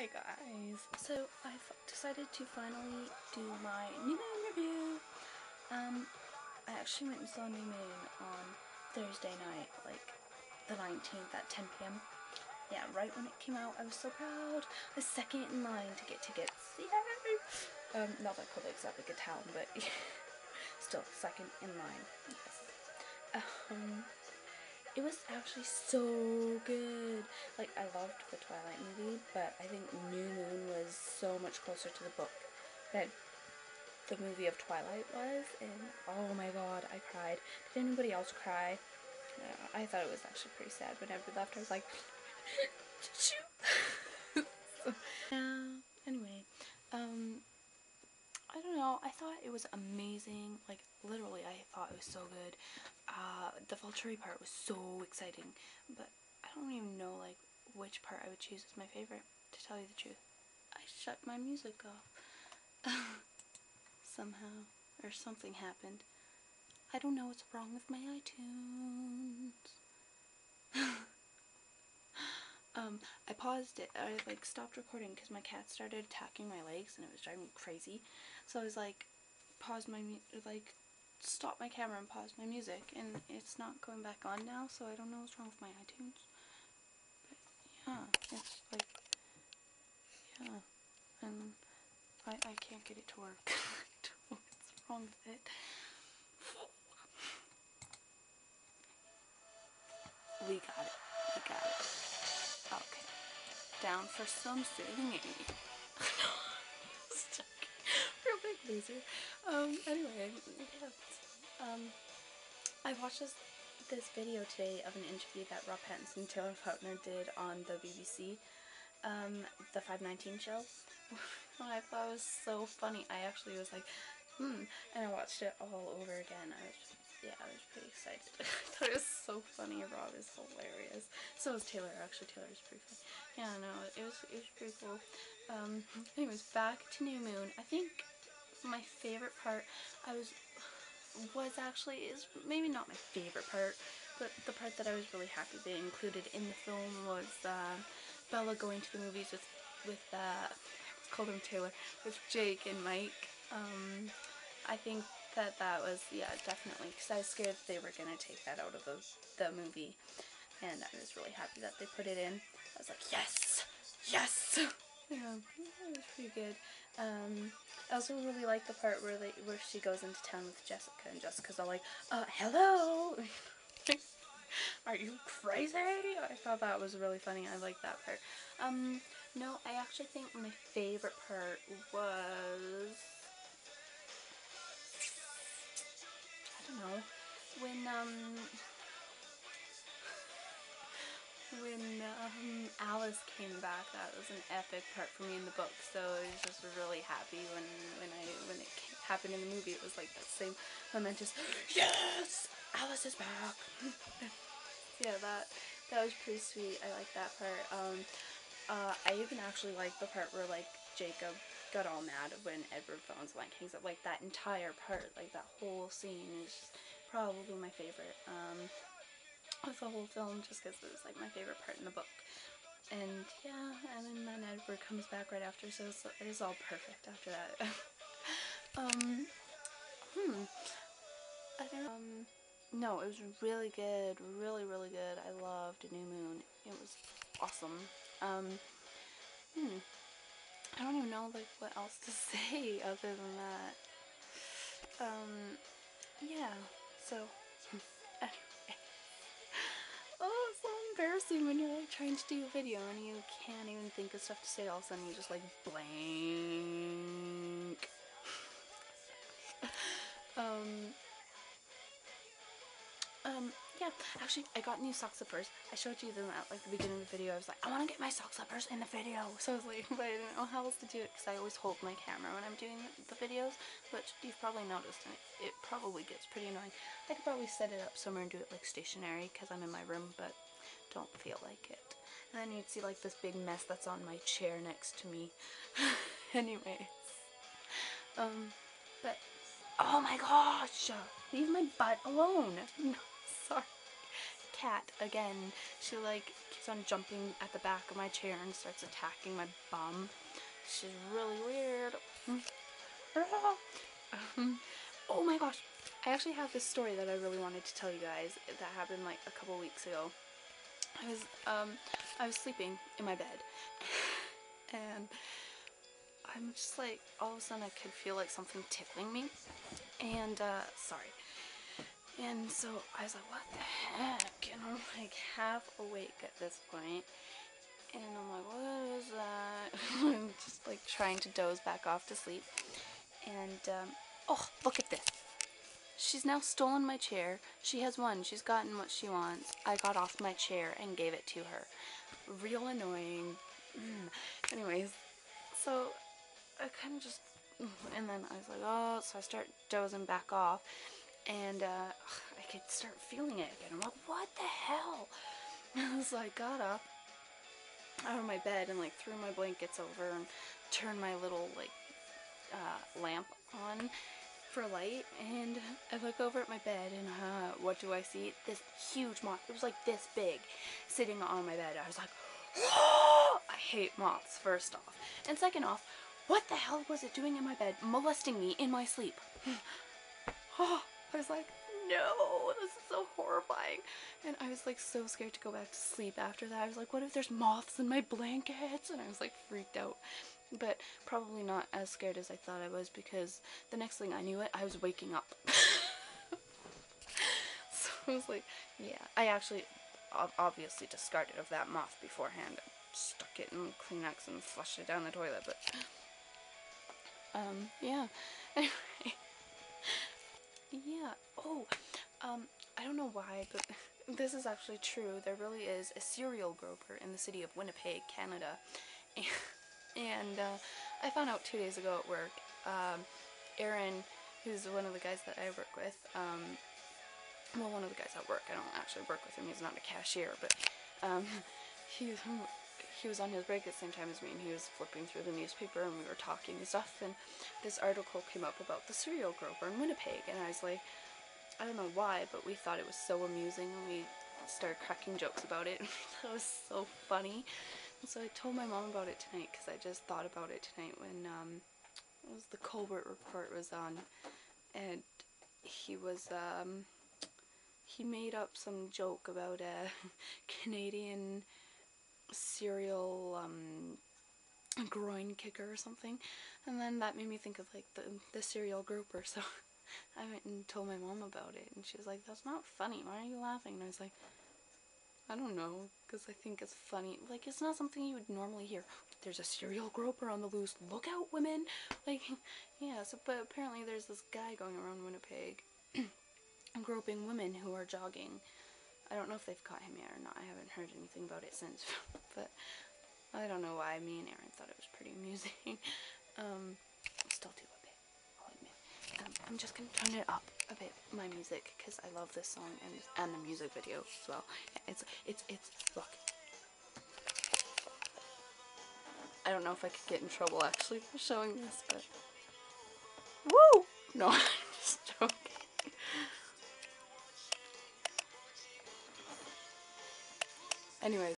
Hi guys! So I decided to finally do my New Moon review. I actually went and saw New Moon on Thursday night, like the 19th at 10 p.m. Yeah, right when it came out. I was so proud. I was second in line to get tickets. Yay! Not that Quebec is that big a town, but still second in line. Yes. It was actually so good. Like, I loved the Twilight movie, but I think New Moon was so much closer to the book that the movie of Twilight was, and oh my god, I cried. Did anybody else cry? I thought it was actually pretty sad. Whenever we left, I was like, yeah, anyway, I don't know, I thought it was amazing. Like, literally, I thought it was so good. The Valtteri part was so exciting, but I don't even know, like, which part I would choose as my favorite, to tell you the truth. I shut my music off. Somehow, or something happened. I don't know what's wrong with my iTunes. I paused it. I like stopped recording because my cat started attacking my legs and it was driving me crazy. So I was like, stop my camera and pause my music, and it's not going back on now. So I don't know what's wrong with my iTunes. But yeah, it's like, yeah, and I can't get it to work. I don't know what's wrong with it. We got it. We got it. Okay. Down for some singing. Real big loser. Anyway, yeah. I watched this video today of an interview that Rob Pattinson and Taylor Lautner did on the BBC, the 519 show. I thought it was so funny. I actually was like, and I watched it all over again. I was pretty excited. I thought it was so funny. Rob is hilarious. So is Taylor. Actually, Taylor is pretty funny. Yeah, no, it was pretty cool. Anyways, back to New Moon. I think my favorite part is maybe not my favorite part, but the part that I was really happy they included in the film was Bella going to the movies with let's call them Taylor, with Jake and Mike. I think that was, yeah, definitely, because I was scared that they were going to take that out of the movie, and I was really happy that they put it in. I was like, yes! Yes! Yeah, it was pretty good. I also really like the part where she goes into town with Jessica, and Jessica's all like, hello! Are you crazy? I thought that was really funny. I like that part. No, I actually think my favorite part was, I don't know, when Alice came back. That was an epic part for me in the book, so I was just really happy when it happened in the movie. It was like that same momentous, yes, Alice is back. Yeah, that was pretty sweet. I like that part. I even actually like the part where, like, Jacob got all mad when Edward phones like hangs up. Like, that entire part, like that whole scene is probably my favorite of the whole film, just because it was like my favorite part in the book. And yeah, and then Edward comes back right after, so it was all perfect after that. I don't know. No, it was really good, really, really good. I loved New Moon. It was awesome. I don't even know, like, what else to say other than that. Yeah, so, oh, it's so embarrassing when you're, like, trying to do a video and you can't even think of stuff to say. All of a sudden you just, like, blank. Yeah, actually, I got new sock slippers. I showed you them at, like, the beginning of the video. I was like, I want to get my sock slippers in the video. So I was like, but I didn't know how else to do it, because I always hold my camera when I'm doing the videos, which you've probably noticed, and it probably gets pretty annoying. I could probably set it up somewhere and do it, like, stationary, because I'm in my room, but don't feel like it. And then you'd see, like, this big mess that's on my chair next to me. Anyways. But, oh my gosh! Leave my butt alone! No, sorry. cat again. She like keeps on jumping at the back of my chair and starts attacking my bum. She's really weird. Oh my gosh, I actually have this story that I really wanted to tell you guys that happened like a couple weeks ago. I was sleeping in my bed and I'm just like, all of a sudden I could feel like something tickling me, and sorry. And so I was like, what the heck? And I'm like half awake at this point. And I'm like, what is that? I'm just like trying to doze back off to sleep. And, oh, look at this. She's now stolen my chair. She has won. She's gotten what she wants. I got off my chair and gave it to her. Real annoying. Anyways, so I kind of just, and then I was like, oh, so I start dozing back off. And I could start feeling it again. I'm like, what the hell? So I got up out of my bed and like threw my blankets over and turned my little like lamp on for light, and I look over at my bed and what do I see? This huge moth. It was like this big sitting on my bed. I was like, oh! I hate moths, first off. And second off, what the hell was it doing in my bed molesting me in my sleep? Oh, I was like, no, this is so horrifying. And I was like so scared to go back to sleep after that. I was like, what if there's moths in my blankets? And I was like freaked out. But probably not as scared as I thought I was, because the next thing I knew I was waking up. So I was like, yeah. I actually obviously discarded of that moth beforehand. I stuck it in Kleenex and flushed it down the toilet, but yeah. Anyway. Yeah. Oh, I don't know why, but this is actually true. There really is a serial groper in the city of Winnipeg, Canada. And I found out 2 days ago at work. Aaron, who's one of the guys that I work with, well, one of the guys at work, I don't actually work with him, he's not a cashier, but he was on his break at the same time as me, and he was flipping through the newspaper, and we were talking and stuff, and this article came up about the serial groper in Winnipeg, and I was like, I don't know why, but we thought it was so amusing, and we started cracking jokes about it, and that was so funny. And so I told my mom about it tonight, because I just thought about it tonight when it was the Colbert Report was on, and he made up some joke about a Canadian serial groin kicker or something, and then that made me think of like the serial grouper. So I went and told my mom about it, and she was like, that's not funny, why are you laughing? And I was like, I don't know, because I think it's funny. Like, it's not something you would normally hear. There's a serial groper on the loose, look out, women. Like, yeah, so, but apparently there's this guy going around Winnipeg groping women who are jogging. I don't know if they've caught him yet or not. I haven't heard anything about it since. But I don't know why. Me and Aaron thought it was pretty amusing. Still do a bit, I'll admit. I'm just going to turn it up a bit, my music, because I love this song and the music video as well. Yeah, it's, look. I don't know if I could get in trouble actually for showing this, but... Woo! No, I'm just joking. Anyways.